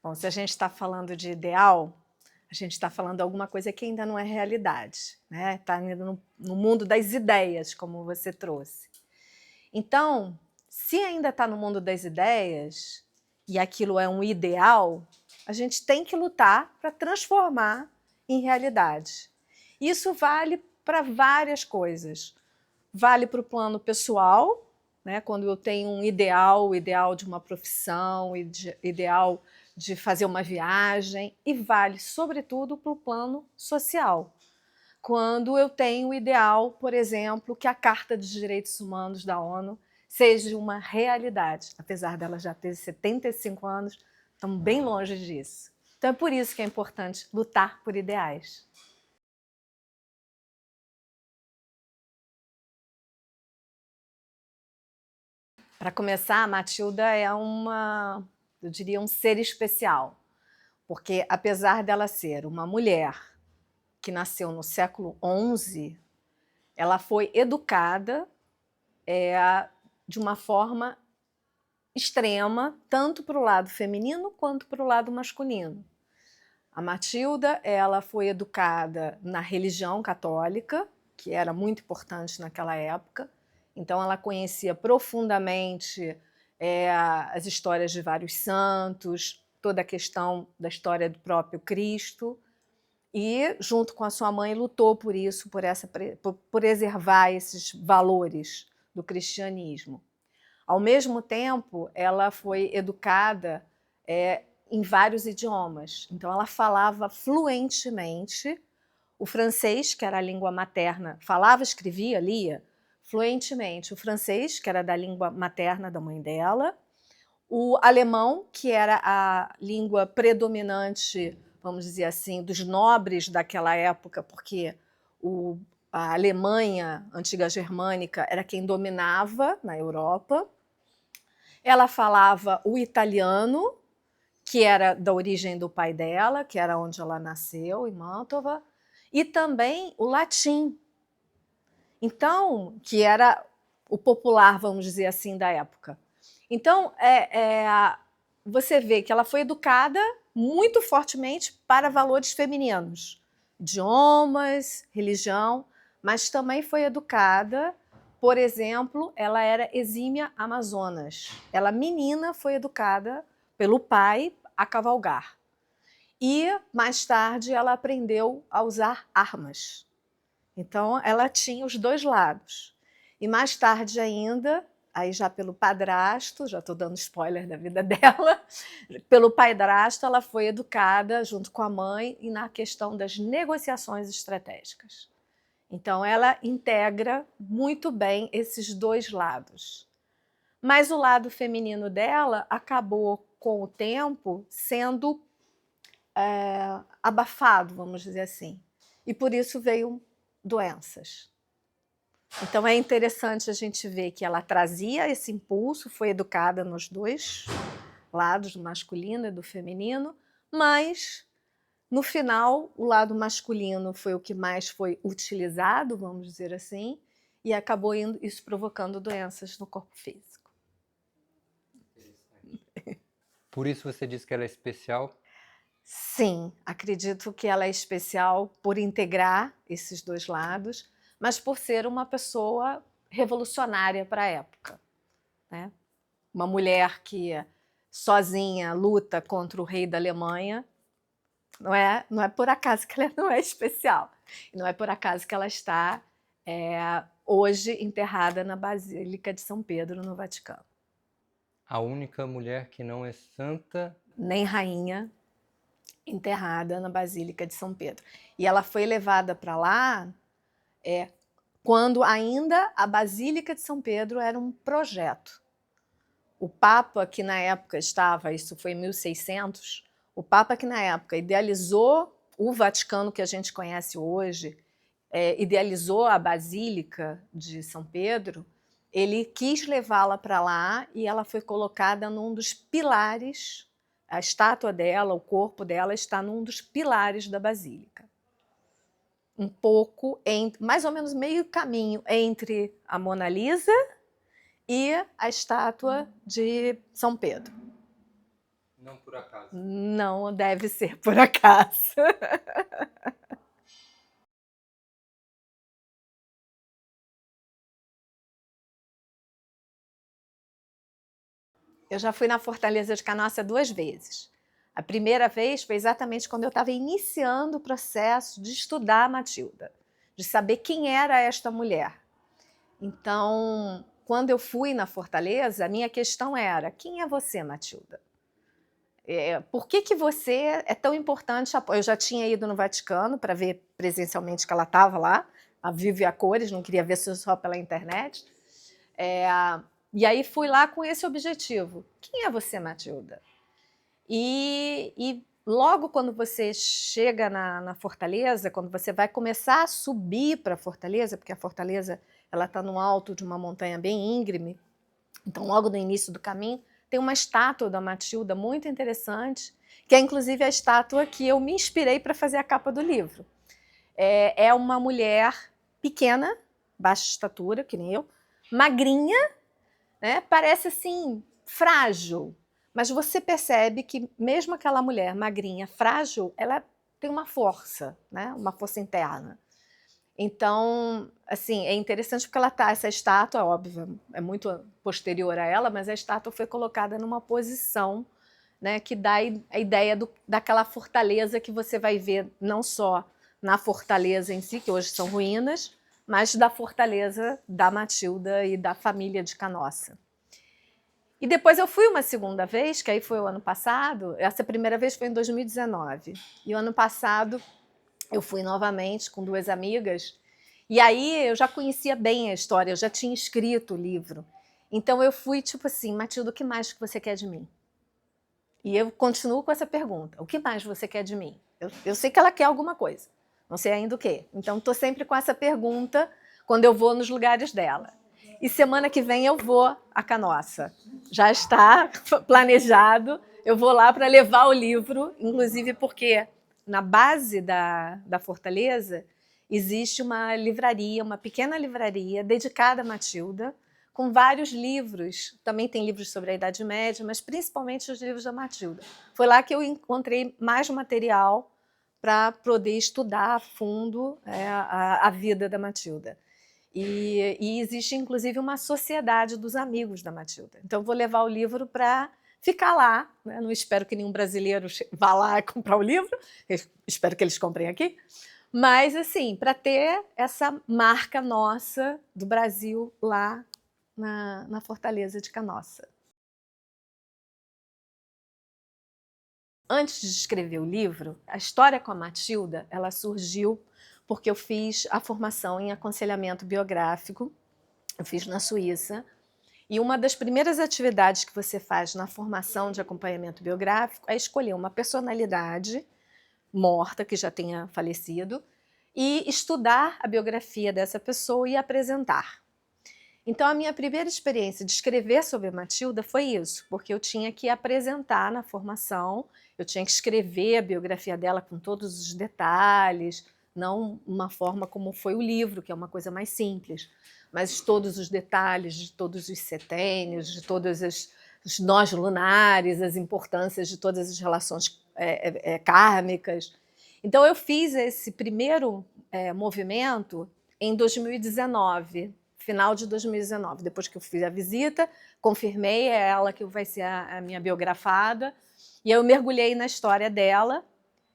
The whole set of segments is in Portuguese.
Bom, se a gente está falando de ideal, a gente está falando de alguma coisa que ainda não é realidade, né? Está ainda no mundo das ideias, como você trouxe. Então, se ainda está no mundo das ideias e aquilo é um ideal, a gente tem que lutar para transformar em realidade. Isso vale para várias coisas. Vale para o plano pessoal, né? Quando eu tenho um ideal, o ideal de uma profissão, ideal de fazer uma viagem, e vale, sobretudo, para o plano social. Quando eu tenho o ideal, por exemplo, que a Carta dos Direitos Humanos da ONU seja uma realidade. Apesar dela já ter 75 anos, estamos bem longe disso. Então é por isso que é importante lutar por ideais. Para começar, a Matilda é eu diria, um ser especial, porque apesar dela ser uma mulher que nasceu no século XI, ela foi educada de uma forma extrema, tanto para o lado feminino quanto para o lado masculino. A Matilda, ela foi educada na religião católica, que era muito importante naquela época, então ela conhecia profundamente as histórias de vários santos, toda a questão da história do próprio Cristo, e, junto com a sua mãe, lutou por isso, por preservar esses valores do cristianismo. Ao mesmo tempo, ela foi educada em vários idiomas. Então, ela falava fluentemente o francês, que era a língua materna, falava, escrevia, lia fluentemente o francês, que era da língua materna da mãe dela, o alemão, que era a língua predominante, vamos dizer assim, dos nobres daquela época, porque a Alemanha, antiga germânica, era quem dominava na Europa. Ela falava o italiano, que era da origem do pai dela, que era onde ela nasceu, em Mantova, e também o latim. Então, que era o popular, vamos dizer assim, da época. Então, você vê que ela foi educada muito fortemente para valores femininos, idiomas, religião, mas também foi educada, por exemplo, ela era exímia amazonas. Ela, menina, foi educada pelo pai a cavalgar. E, mais tarde, ela aprendeu a usar armas. Então, ela tinha os dois lados. E mais tarde ainda, aí já pelo padrasto, já estou dando spoiler da vida dela, pelo padrasto ela foi educada junto com a mãe e na questão das negociações estratégicas. Então, ela integra muito bem esses dois lados. Mas o lado feminino dela acabou, com o tempo, sendo abafado, vamos dizer assim. E por isso veio doenças. Então é interessante a gente ver que ela trazia esse impulso, foi educada nos dois lados, do masculino e do feminino, mas no final o lado masculino foi o que mais foi utilizado, vamos dizer assim, e acabou isso provocando doenças no corpo físico. Por isso você diz que ela é especial? Sim, acredito que ela é especial por integrar esses dois lados, mas por ser uma pessoa revolucionária para a época, né? Uma mulher que sozinha luta contra o rei da Alemanha, não é por acaso que ela não é especial, não é por acaso que ela está hoje enterrada na Basílica de São Pedro, no Vaticano. A única mulher que não é santa. Nem rainha, enterrada na Basílica de São Pedro. E ela foi levada para lá quando ainda a Basílica de São Pedro era um projeto. O Papa, que na época estava, isso foi em 1600, o Papa que na época idealizou o Vaticano que a gente conhece hoje, idealizou a Basílica de São Pedro, ele quis levá-la para lá e ela foi colocada num dos pilares, a estátua dela, o corpo dela está num dos pilares da Basílica. Um pouco, mais ou menos meio caminho entre a Mona Lisa e a estátua de São Pedro. Não por acaso. Não deve ser por acaso. Eu já fui na Fortaleza de Canossa 2 vezes. A primeira vez foi exatamente quando eu estava iniciando o processo de estudar a Matilda, de saber quem era esta mulher. Então, quando eu fui na Fortaleza, a minha questão era: quem é você, Matilda? Por que você é tão importante? Eu já tinha ido no Vaticano para ver presencialmente que ela estava lá, a vivo e a cores, não queria ver só pela internet. E aí fui lá com esse objetivo. Quem é você, Matilda? E logo quando você chega na Fortaleza, quando você vai começar a subir para a Fortaleza, porque a Fortaleza está no alto de uma montanha bem íngreme, então logo no início do caminho, tem uma estátua da Matilda muito interessante, que é inclusive a estátua que eu me inspirei para fazer a capa do livro. É uma mulher pequena, baixa estatura, que nem eu, magrinha, né? Parece assim, frágil, mas você percebe que mesmo aquela mulher magrinha, frágil, ela tem uma força, né? Uma força interna. Então, assim, é interessante porque essa estátua, óbvio, é muito posterior a ela, mas a estátua foi colocada numa posição, né, que dá a ideia daquela fortaleza que você vai ver não só na fortaleza em si, que hoje são ruínas, mas da fortaleza da Matilda e da família de Canossa. E depois eu fui uma segunda vez, que aí foi o ano passado, essa primeira vez foi em 2019, e o ano passado eu fui novamente com 2 amigas, e aí eu já conhecia bem a história, eu já tinha escrito o livro. Então eu fui tipo assim: Matilda, o que mais que você quer de mim? E eu continuo com essa pergunta: o que mais você quer de mim? Eu sei que ela quer alguma coisa, não sei ainda o quê. Então estou sempre com essa pergunta quando eu vou nos lugares dela. E semana que vem eu vou a Canossa. Já está planejado, eu vou lá para levar o livro, inclusive porque na base da Fortaleza existe uma livraria, uma pequena livraria dedicada a Matilda, com vários livros. Também tem livros sobre a Idade Média, mas principalmente os livros da Matilda. Foi lá que eu encontrei mais material para poder estudar a fundo a vida da Matilda. E existe, inclusive, uma sociedade dos amigos da Matilda. Então, eu vou levar o livro para ficar lá, né? Não espero que nenhum brasileiro vá lá comprar o livro, espero que eles comprem aqui, mas, assim, para ter essa marca nossa do Brasil lá na Fortaleza de Canossa. Antes de escrever o livro, a história com a Matilda, ela surgiu porque eu fiz a formação em aconselhamento biográfico, eu fiz na Suíça, e uma das primeiras atividades que você faz na formação de acompanhamento biográfico é escolher uma personalidade morta, que já tenha falecido, e estudar a biografia dessa pessoa e apresentar. Então, a minha primeira experiência de escrever sobre a Matilda foi isso, porque eu tinha que apresentar na formação, eu tinha que escrever a biografia dela com todos os detalhes, não uma forma como foi o livro, que é uma coisa mais simples, mas todos os detalhes de todos os setênios, de todos os nós lunares, as importâncias de todas as relações kármicas. Então, eu fiz esse primeiro movimento em 2019, final de 2019, depois que eu fiz a visita, confirmei, é ela que vai ser a minha biografada, e eu mergulhei na história dela,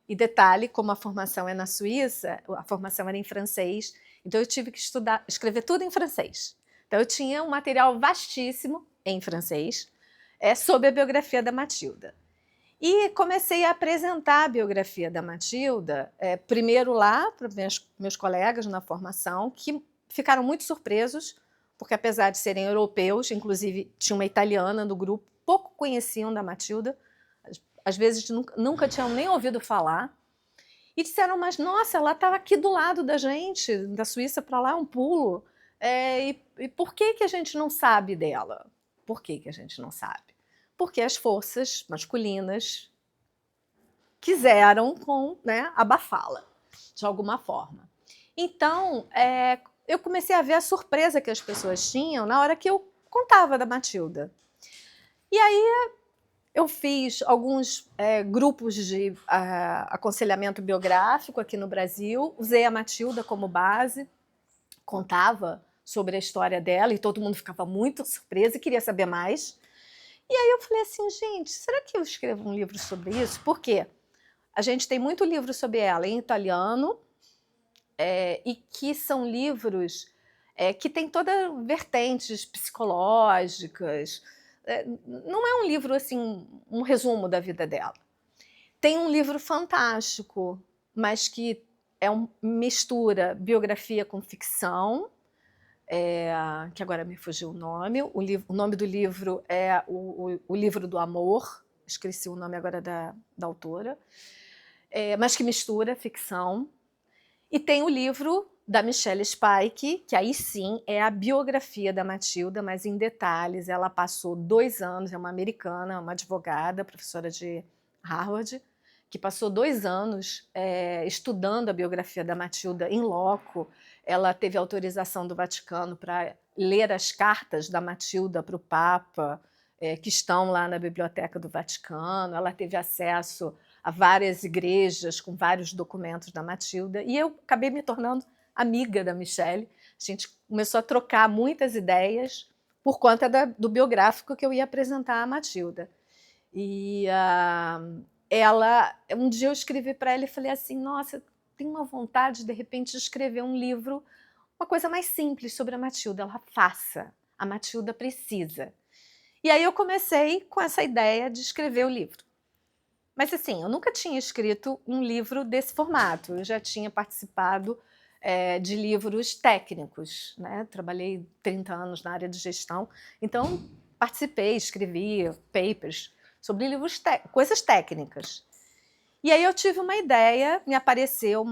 e detalhe, como a formação é na Suíça, a formação era em francês, então eu tive que escrever tudo em francês. Então eu tinha um material vastíssimo em francês sobre a biografia da Matilda. E comecei a apresentar a biografia da Matilda, primeiro lá para meus colegas na formação, que ficaram muito surpresos, porque apesar de serem europeus, inclusive tinha uma italiana no grupo, pouco conheciam da Matilda, às vezes nunca tinham nem ouvido falar, e disseram: mas nossa, ela estava aqui do lado da gente, da Suíça para lá, um pulo, e por que a gente não sabe dela? Por que a gente não sabe? Porque as forças masculinas quiseram abafá-la, de alguma forma. Então, eu comecei a ver a surpresa que as pessoas tinham na hora que eu contava da Matilda. E aí Eu fiz alguns grupos de aconselhamento biográfico aqui no Brasil, usei a Matilda como base, contava sobre a história dela e todo mundo ficava muito surpreso e queria saber mais. E aí eu falei assim, gente, será que eu escrevo um livro sobre isso? Por quê? A gente tem muito livro sobre ela em italiano, e que são livros que têm todas vertentes psicológicas. Não é um livro assim, um resumo da vida dela. Tem um livro fantástico, mas que mistura biografia com ficção, que agora me fugiu o nome. O nome do livro é o Livro do Amor, esqueci o nome agora da autora, mas que mistura ficção. E tem o livro da Michelle Spike, que aí sim é a biografia da Matilda, mas em detalhes. Ela passou 2 anos, é uma americana, uma advogada, professora de Harvard, que passou 2 anos estudando a biografia da Matilda em loco. Ela teve autorização do Vaticano para ler as cartas da Matilda para o Papa, que estão lá na Biblioteca do Vaticano. Ela teve acesso a várias igrejas com vários documentos da Matilda, e eu acabei me tornando amiga da Michelle. A gente começou a trocar muitas ideias por conta do biográfico que eu ia apresentar à Matilda. E um dia eu escrevi para ela e falei assim, nossa, tenho uma vontade de repente de escrever um livro, uma coisa mais simples sobre a Matilda. Ela faça, a Matilda precisa. E aí eu comecei com essa ideia de escrever o livro. Mas assim, eu nunca tinha escrito um livro desse formato, eu já tinha participado de livros técnicos, né? Trabalhei 30 anos na área de gestão, então participei, escrevi papers sobre coisas técnicas. E aí eu tive uma ideia, me apareceu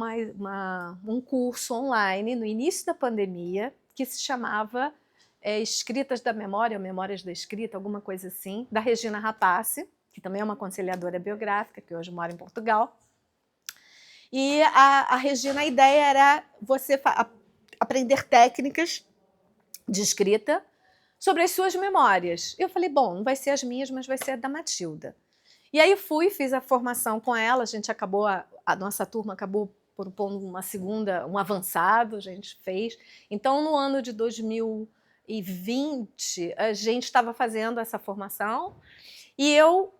um curso online no início da pandemia, que se chamava Escritas da Memória, ou Memórias da Escrita, alguma coisa assim, da Regina Rapace, que também é uma aconselhadora biográfica, que hoje mora em Portugal. E a Regina, a ideia era você aprender técnicas de escrita sobre as suas memórias. Eu falei, bom, não vai ser as minhas, mas vai ser a da Matilda. E aí fiz a formação com ela, a nossa turma acabou propondo um avançado, a gente fez. Então, no ano de 2020, a gente estava fazendo essa formação, e eu,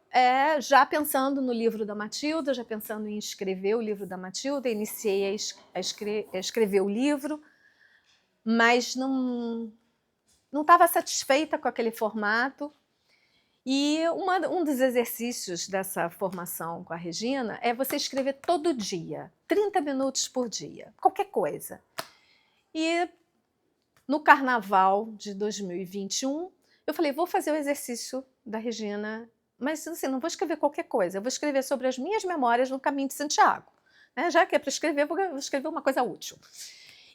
já pensando no livro da Matilda, já pensando em escrever o livro da Matilda, iniciei a escrever o livro, mas não estava satisfeita com aquele formato. E um dos exercícios dessa formação com a Regina é você escrever todo dia, 30 minutos por dia, qualquer coisa. E no Carnaval de 2021, eu falei, vou fazer o exercício da Regina, mas assim, não vou escrever qualquer coisa, eu vou escrever sobre as minhas memórias no Caminho de Santiago. Né? Já que é para escrever, vou escrever uma coisa útil.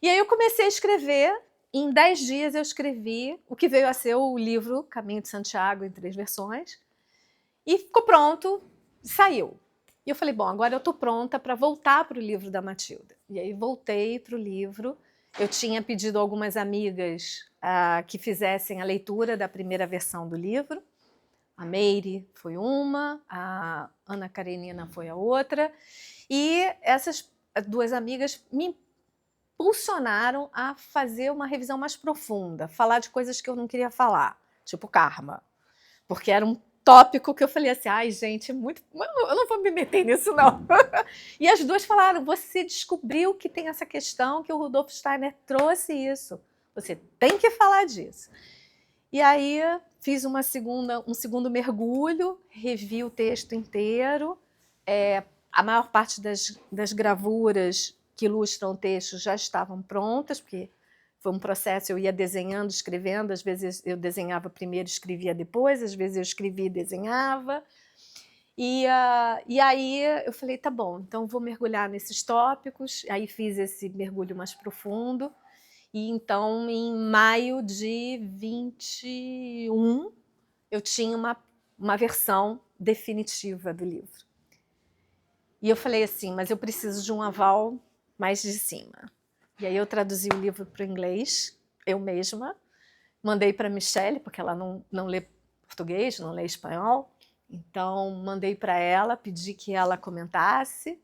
E aí eu comecei a escrever. Em 10 dias eu escrevi o que veio a ser o livro Caminho de Santiago, em 3 versões, e ficou pronto, saiu. E eu falei, bom, agora eu estou pronta para voltar para o livro da Matilda. E aí voltei para o livro. Eu tinha pedido a algumas amigas que fizessem a leitura da primeira versão do livro. A Meire foi uma, a Ana Karenina foi a outra, e essas 2 amigas me impulsionaram a fazer uma revisão mais profunda, falar de coisas que eu não queria falar, tipo karma, porque era um tópico que eu falei assim, ai gente, eu não vou me meter nisso não. E as 2 falaram, você descobriu que tem essa questão, que o Rudolf Steiner trouxe isso, você tem que falar disso. E aí fiz um segundo mergulho, revi o texto inteiro, a maior parte das gravuras que ilustram o texto já estavam prontas, porque foi um processo, eu ia desenhando, escrevendo, às vezes eu desenhava primeiro, escrevia depois, às vezes eu escrevia e desenhava. E aí eu falei, tá bom, então vou mergulhar nesses tópicos, aí fiz esse mergulho mais profundo, e então em maio de 21 eu tinha uma versão definitiva do livro. E eu falei assim, mas eu preciso de um aval mais de cima. E aí eu traduzi o livro para o inglês, eu mesma, mandei para a Michelle, porque ela não lê português, não lê espanhol, Então, mandei para ela, pedi que ela comentasse.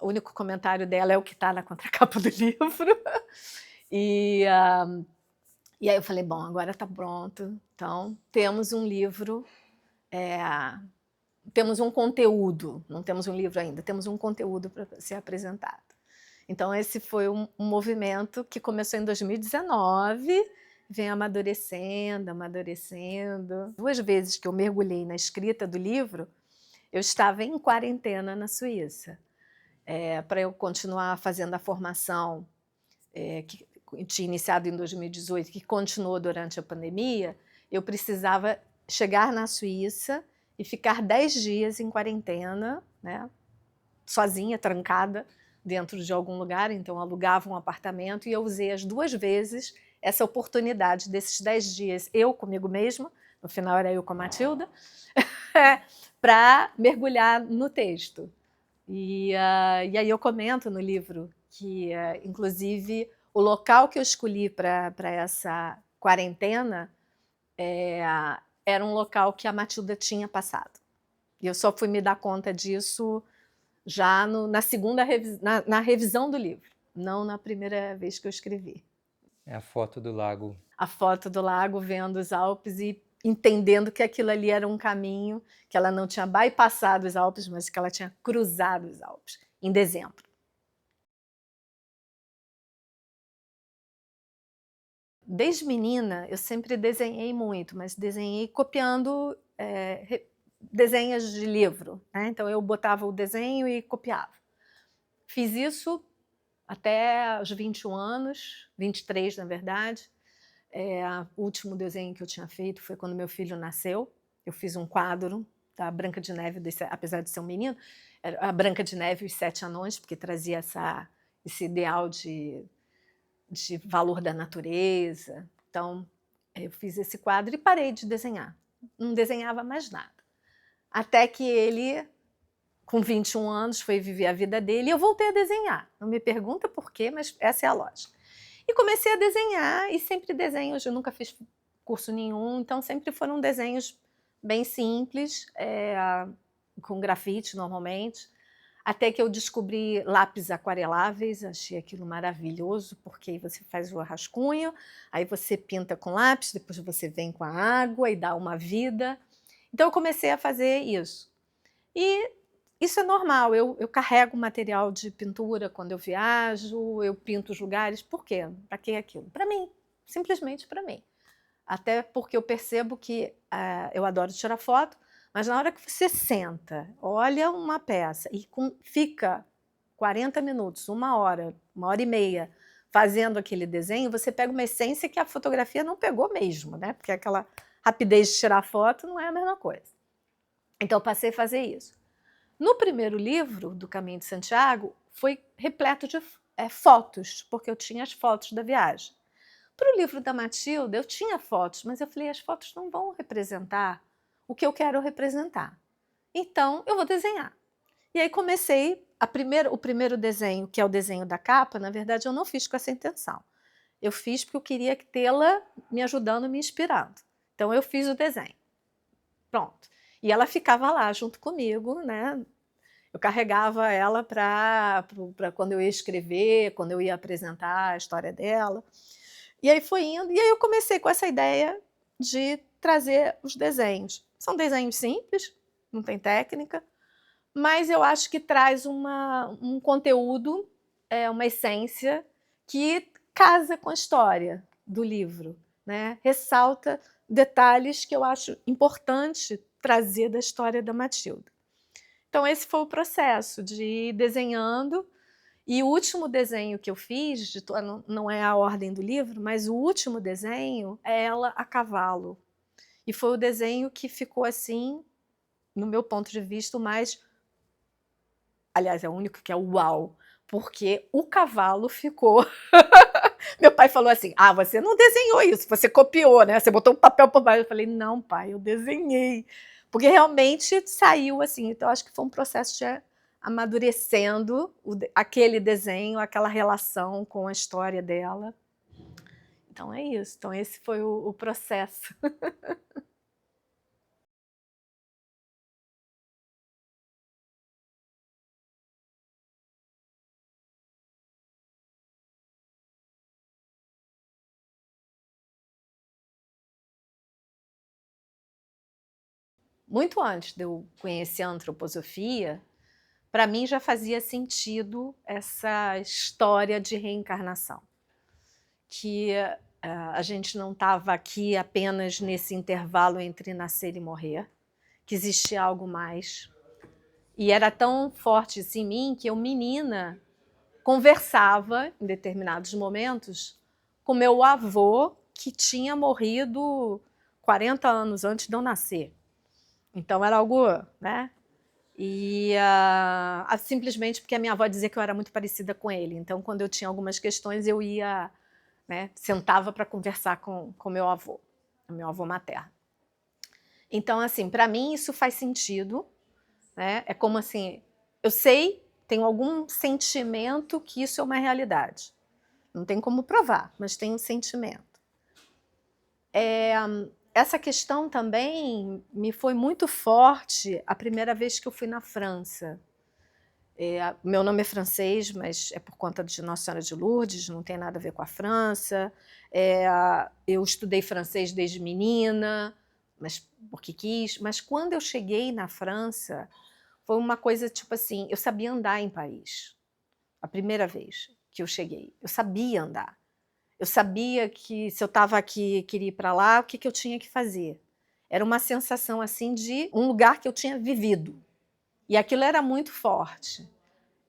O único comentário dela é o que está na contracapa do livro. E, e aí eu falei, bom, agora está pronto. Então, temos um livro, temos um conteúdo, não temos um livro ainda, temos um conteúdo para ser apresentado. Então, esse foi um movimento que começou em 2019, vem amadurecendo, amadurecendo. 2 vezes que eu mergulhei na escrita do livro, eu estava em quarentena na Suíça. Para eu continuar fazendo a formação que tinha iniciado em 2018, que continuou durante a pandemia, eu precisava chegar na Suíça e ficar 10 dias em quarentena, né, sozinha, trancada, dentro de algum lugar. Então, eu alugava um apartamento e eu usei as 2 vezes essa oportunidade desses 10 dias, eu comigo mesma, no final era eu com a Matilda, para mergulhar no texto. E aí eu comento no livro que, inclusive, o local que eu escolhi para essa quarentena era um local que a Matilda tinha passado. E eu só fui me dar conta disso já na segunda na revisão do livro, não na primeira vez que eu escrevi. É a foto do lago. A foto do lago, vendo os Alpes e entendendo que aquilo ali era um caminho, que ela não tinha bypassado os Alpes, mas que ela tinha cruzado os Alpes, em dezembro. Desde menina, eu sempre desenhei muito, mas desenhei copiando desenhos de livro, né? Então eu botava o desenho e copiava. Fiz isso até os 21 anos, 23 na verdade. O último desenho que eu tinha feito foi quando meu filho nasceu. Eu fiz um quadro da Branca de Neve, apesar de ser um menino, era a Branca de Neve e os 7 anões, porque trazia esse ideal de valor da natureza. Então, eu fiz esse quadro e parei de desenhar. Não desenhava mais nada. Até que ele, com 21 anos, foi viver a vida dele e eu voltei a desenhar. Não me pergunta por quê, mas essa é a lógica. E comecei a desenhar, e sempre desenhos, eu nunca fiz curso nenhum, então sempre foram desenhos bem simples, com grafite normalmente, até que eu descobri lápis aquareláveis, achei aquilo maravilhoso, porque aí você faz o rascunho, aí você pinta com lápis, depois você vem com a água e dá uma vida. Então eu comecei a fazer isso. E isso é normal, eu carrego material de pintura quando eu viajo, eu pinto os lugares. Por quê? Para que aquilo? Para mim, simplesmente para mim. Até porque eu percebo que eu adoro tirar foto, mas na hora que você senta, olha uma peça e fica 40 minutos, 1 hora e meia, fazendo aquele desenho, você pega uma essência que a fotografia não pegou mesmo, né? Porque aquela rapidez de tirar foto não é a mesma coisa. Então eu passei a fazer isso. No primeiro livro, do Caminho de Santiago, foi repleto de fotos, porque eu tinha as fotos da viagem. Para o livro da Matilda, eu tinha fotos, mas eu falei, as fotos não vão representar o que eu quero representar. Então, eu vou desenhar. E aí comecei, o primeiro desenho, que é o desenho da capa, na verdade eu não fiz com essa intenção. Eu fiz porque eu queria tê-la me ajudando, me inspirando. Então eu fiz o desenho. Pronto. E ela ficava lá junto comigo, né? Eu carregava ela para quando eu ia escrever, quando eu ia apresentar a história dela. E aí foi indo, e aí eu comecei com essa ideia de trazer os desenhos. São desenhos simples, não tem técnica, mas eu acho que traz um conteúdo, uma essência que casa com a história do livro, né? Ressalta detalhes que eu acho importante trazer da história da Matilda. Então esse foi o processo de ir desenhando, e o último desenho que eu fiz, não é a ordem do livro, mas o último desenho é ela a cavalo. E foi o desenho que ficou assim, no meu ponto de vista, o mais... Aliás, é o único que é uau, porque o cavalo ficou... Meu pai falou assim, você não desenhou isso, você copiou, né? Você botou um papel por baixo. Eu falei, não, pai, eu desenhei. Porque realmente saiu assim. Então, acho que foi um processo de amadurecendo aquele desenho, aquela relação com a história dela. Então, é isso. Então, esse foi o processo. muito antes de eu conhecer a antroposofia, para mim já fazia sentido essa história de reencarnação. Que a gente não estava aqui apenas nesse intervalo entre nascer e morrer, que existia algo mais. E era tão forte isso em mim que eu, menina, conversava em determinados momentos com meu avô, que tinha morrido 40 anos antes de eu nascer. Então era algo, né? E simplesmente porque a minha avó dizia que eu era muito parecida com ele. Então, quando eu tinha algumas questões, eu ia, né, sentava para conversar com meu avô materno. Então, assim, para mim isso faz sentido, né? É como assim, eu sei, tenho algum sentimento que isso é uma realidade. Não tem como provar, mas tem um sentimento. Essa questão também me foi muito forte a primeira vez que eu fui na França. Meu nome é francês, mas é por conta de Nossa Senhora de Lourdes, não tem nada a ver com a França. Eu estudei francês desde menina, mas porque quis. Mas quando eu cheguei na França, foi uma coisa tipo assim, eu sabia andar em Paris. A primeira vez que eu cheguei, eu sabia andar. Eu sabia que se eu estava aqui e queria ir para lá, o que eu tinha que fazer. Era uma sensação assim de um lugar que eu tinha vivido. E aquilo era muito forte.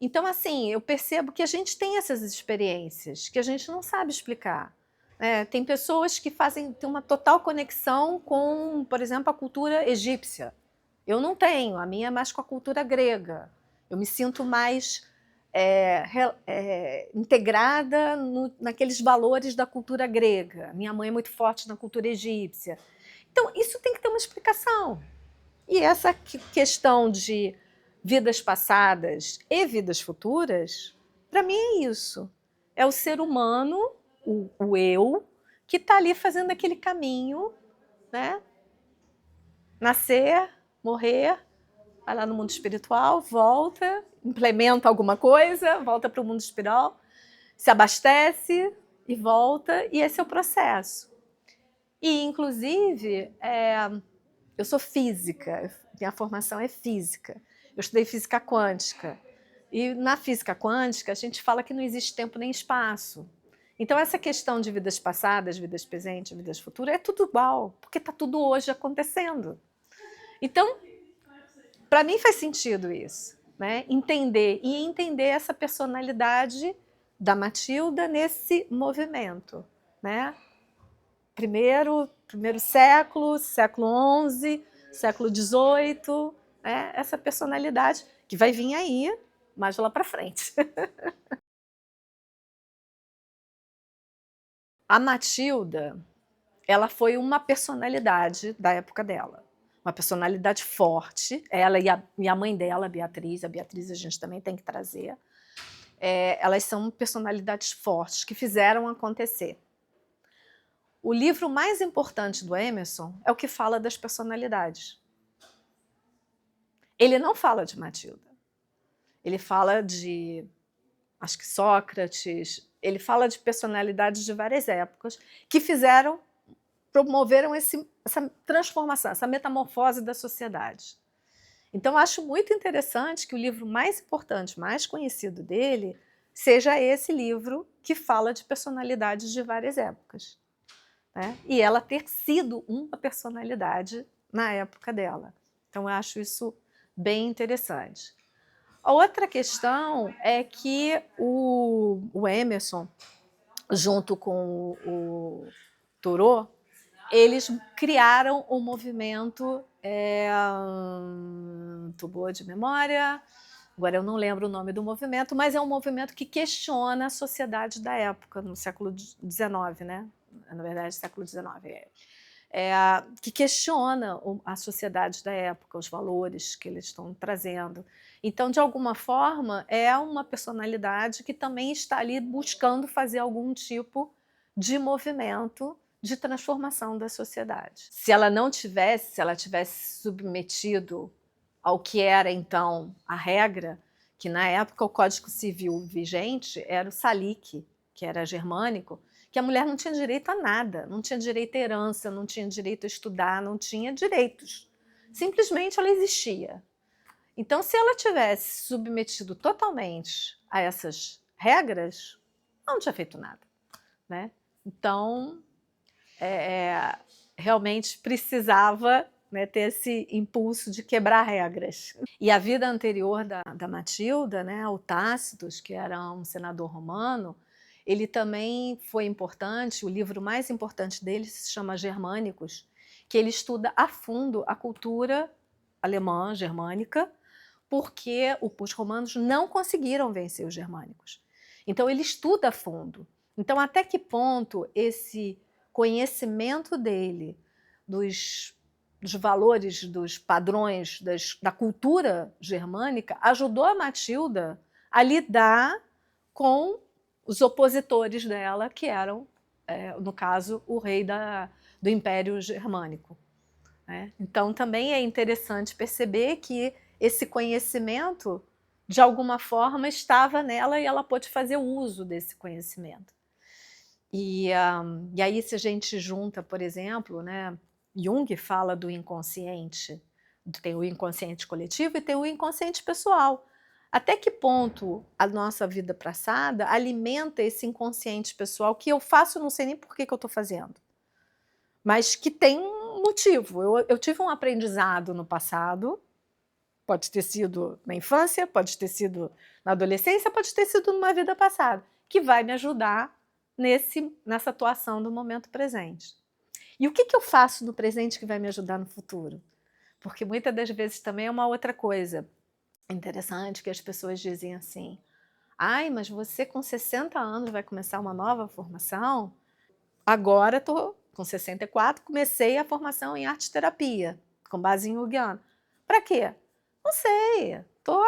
Então, assim, eu percebo que a gente tem essas experiências que a gente não sabe explicar. Tem pessoas que têm uma total conexão com, por exemplo, a cultura egípcia. Eu não tenho, a minha é mais com a cultura grega. Eu me sinto mais integrada naqueles valores da cultura grega. Minha mãe é muito forte na cultura egípcia. Então, isso tem que ter uma explicação. E essa questão de vidas passadas e vidas futuras, para mim é isso. É o ser humano, o eu, que está ali fazendo aquele caminho, né? Nascer, morrer, vai lá no mundo espiritual, volta, implementa alguma coisa, volta para o mundo espiritual, se abastece e volta, e esse é o processo. E, inclusive, eu sou física, minha formação é física. Eu estudei física quântica. E na física quântica, a gente fala que não existe tempo nem espaço. Então, essa questão de vidas passadas, vidas presentes, vidas futuras, é tudo igual, porque está tudo hoje acontecendo. Então, para mim faz sentido isso, né? Entender essa personalidade da Matilda nesse movimento, né? Primeiro século, século XI, século XVIII, né? Essa personalidade que vai vir aí mais lá para frente. A Matilda, ela foi uma personalidade da época dela. Uma personalidade forte, ela e a mãe dela, a Beatriz a gente também tem que trazer. Elas são personalidades fortes que fizeram acontecer. O livro mais importante do Emerson é o que fala das personalidades. Ele não fala de Matilda. Ele fala de, acho que Sócrates, ele fala de personalidades de várias épocas que promoveram essa transformação, essa metamorfose da sociedade. Então, acho muito interessante que o livro mais importante, mais conhecido dele, seja esse livro que fala de personalidades de várias épocas. Né? E ela ter sido uma personalidade na época dela. Então, eu acho isso bem interessante. A outra questão é que o Emerson, junto com o Thoreau, eles criaram um movimento, tô boa de memória, agora eu não lembro o nome do movimento, mas é um movimento que questiona a sociedade da época, no século XIX, né? Na verdade, século XIX. Que questiona a sociedade da época, os valores que eles estão trazendo. Então, de alguma forma, é uma personalidade que também está ali buscando fazer algum tipo de movimento de transformação da sociedade. Se ela tivesse submetido ao que era, então, a regra, que na época o Código Civil vigente era o Salic, que era germânico, que a mulher não tinha direito a nada, não tinha direito à herança, não tinha direito a estudar, não tinha direitos. Simplesmente ela existia. Então, se ela tivesse submetido totalmente a essas regras, ela não tinha feito nada, né? Então, realmente precisava, né, ter esse impulso de quebrar regras. E a vida anterior da Matilda, né, o Tácitos, que era um senador romano, ele também foi importante. O livro mais importante dele se chama Germânicos, que ele estuda a fundo a cultura alemã, germânica, porque os romanos não conseguiram vencer os germânicos. Então ele estuda a fundo. Então, até que ponto esse conhecimento dele dos valores, dos padrões, da cultura germânica, ajudou a Matilda a lidar com os opositores dela, que eram, no caso, o rei do Império Germânico, né? Então, também é interessante perceber que esse conhecimento, de alguma forma, estava nela e ela pôde fazer uso desse conhecimento. E aí, se a gente junta, por exemplo, né, Jung fala do inconsciente, tem o inconsciente coletivo e tem o inconsciente pessoal. Até que ponto a nossa vida passada alimenta esse inconsciente pessoal que eu faço, não sei nem por que eu estou fazendo, mas que tem um motivo. Eu tive um aprendizado no passado, pode ter sido na infância, pode ter sido na adolescência, pode ter sido numa vida passada, que vai me ajudar nessa atuação do momento presente. E o que eu faço no presente que vai me ajudar no futuro? Porque muitas das vezes também é uma outra coisa interessante que as pessoas dizem assim: ai, mas você com 60 anos vai começar uma nova formação? Agora estou com 64, comecei a formação em arte-terapia, com base em Jungiano. Para quê? Não sei, estou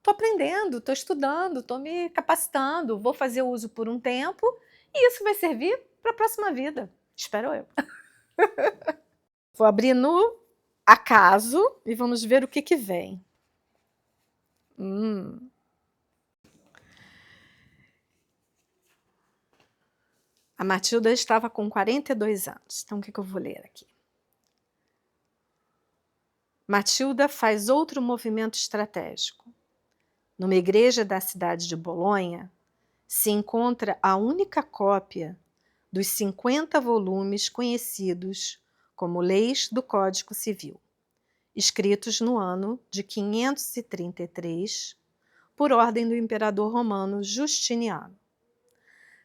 aprendendo, estou estudando, estou me capacitando, vou fazer uso por um tempo e isso vai servir para a próxima vida, espero eu. Vou abrir no acaso e vamos ver o que vem. A Matilda estava com 42 anos. Então, o que eu vou ler aqui? Matilda faz outro movimento estratégico. Numa igreja da cidade de Bolonha, se encontra a única cópia dos 50 volumes conhecidos como Leis do Código Civil, escritos no ano de 533, por ordem do imperador romano Justiniano.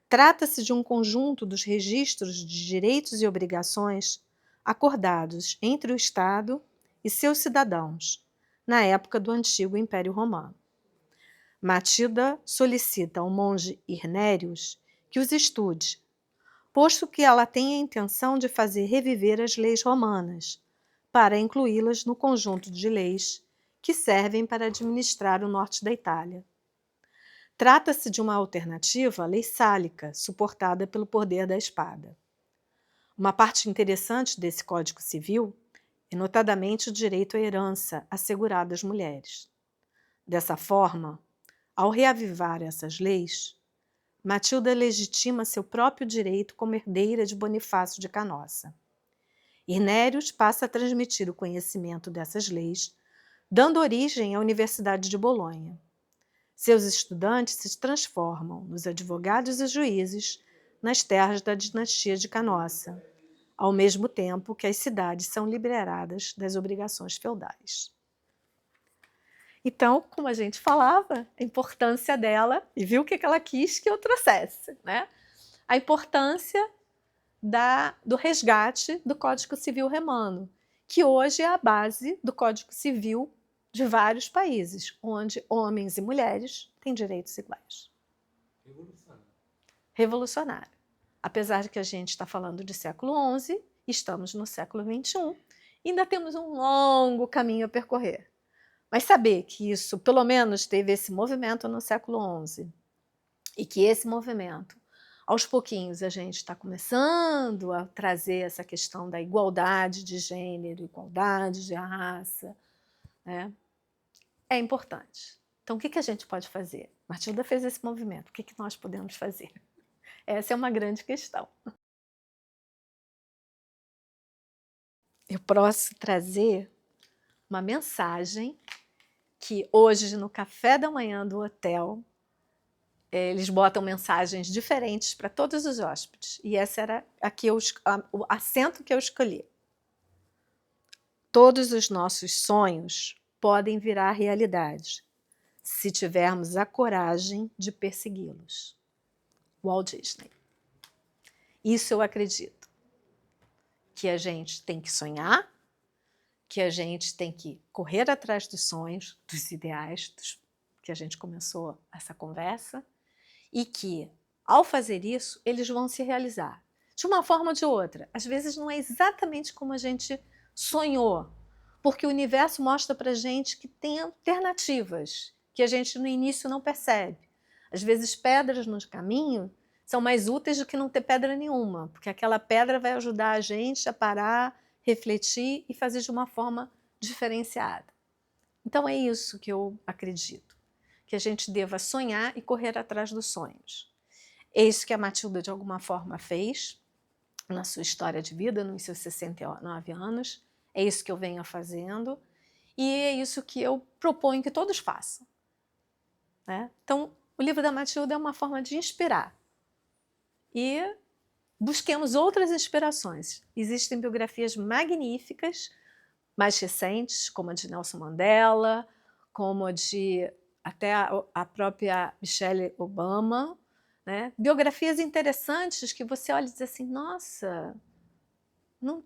Trata-se de um conjunto dos registros de direitos e obrigações acordados entre o Estado e seus cidadãos na época do antigo Império Romano. Matilda solicita ao monge Irnérios que os estude, posto que ela tem a intenção de fazer reviver as leis romanas, para incluí-las no conjunto de leis que servem para administrar o norte da Itália. Trata-se de uma alternativa à lei sálica, suportada pelo poder da espada. Uma parte interessante desse Código Civil é notadamente o direito à herança assegurado às mulheres. Dessa forma, ao reavivar essas leis, Matilda legitima seu próprio direito como herdeira de Bonifácio de Canossa. Irnérios passa a transmitir o conhecimento dessas leis, dando origem à Universidade de Bolonha. Seus estudantes se transformam nos advogados e juízes nas terras da dinastia de Canossa, ao mesmo tempo que as cidades são liberadas das obrigações feudais. Então, como a gente falava, a importância dela, e viu o que ela quis que eu trouxesse, né? A importância do resgate do Código Civil romano, que hoje é a base do Código Civil de vários países, onde homens e mulheres têm direitos iguais. Revolucionário. Revolucionário. Apesar de que a gente está falando de século XI, estamos no século XXI, e ainda temos um longo caminho a percorrer. Mas saber que isso, pelo menos, teve esse movimento no século XI, e que esse movimento, aos pouquinhos, a gente está começando a trazer essa questão da igualdade de gênero, igualdade de raça, né? É importante. Então, o que a gente pode fazer? Matilda fez esse movimento, o que nós podemos fazer? Essa é uma grande questão. Eu posso trazer uma mensagem que hoje, no café da manhã do hotel, eles botam mensagens diferentes para todos os hóspedes. E essa era o assento que eu escolhi. Todos os nossos sonhos podem virar realidade se tivermos a coragem de persegui-los. Walt Disney. Isso eu acredito. Que a gente tem que sonhar, que a gente tem que correr atrás dos sonhos, dos ideais, que a gente começou essa conversa, e que, ao fazer isso, eles vão se realizar. De uma forma ou de outra. Às vezes não é exatamente como a gente sonhou, porque o universo mostra para a gente que tem alternativas, que a gente no início não percebe. Às vezes pedras no caminho são mais úteis do que não ter pedra nenhuma, porque aquela pedra vai ajudar a gente a parar, refletir e fazer de uma forma diferenciada. Então é isso que eu acredito, que a gente deva sonhar e correr atrás dos sonhos. É isso que a Matilda de alguma forma fez na sua história de vida, nos seus 69 anos, é isso que eu venho fazendo e é isso que eu proponho que todos façam. Né? Então, o livro da Matilda é uma forma de inspirar. E busquemos outras inspirações. Existem biografias magníficas, mais recentes, como a de Nelson Mandela, como a de até a própria Michelle Obama, né? Biografias interessantes que você olha e diz assim, nossa, não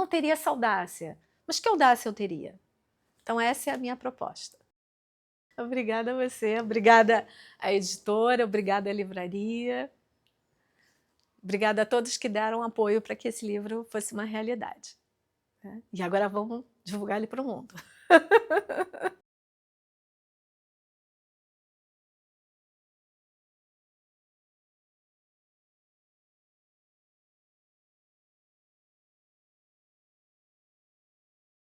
teria essa audácia. Mas que audácia eu teria? Então essa é a minha proposta. Obrigada a você, obrigada à editora, obrigada à livraria. Obrigada a todos que deram apoio para que esse livro fosse uma realidade. E agora vamos divulgar ele para o mundo.